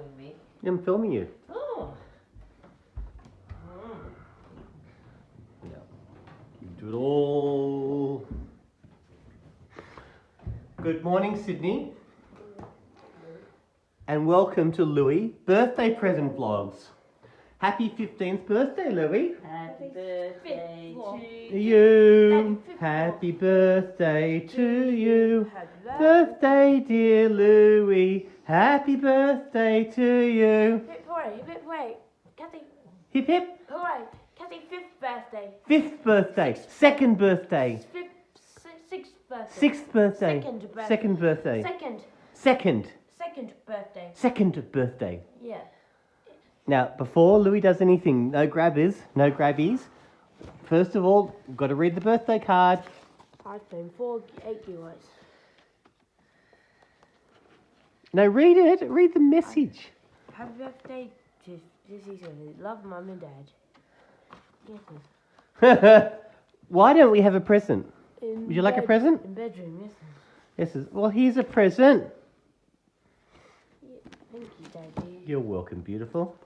recording me? I'm filming you. Oh. Yeah. You do it all. Good morning, Sydney. And welcome to Louis birthday present vlogs. Happy 15th birthday, Louis. Happy birthday to You. Happy birthday to you. Birthday, dear Louis. Happy birthday to you. Hip hooray, hip hooray. Kathy, Hip hip. hooray. Kathy, 5th birthday. 5th birthday. 2nd birthday. 6th birthday. 6th birthday. 2nd birthday. 2nd birthday. Second. 2nd. 2nd birthday. 2nd birthday. Yeah. Now, before Louis does anything, no grabbies. First of all, we've got to read the birthday card. iPhone 4, 8 GB. No, read it. Read the message. Happy birthday to this season. Love, Mum and Dad. Yes. Why don't we have a present? In Would you like a present? In bedroom, yes. Yes. Well, here's a present. Yeah, thank you, Daddy. You're welcome, beautiful.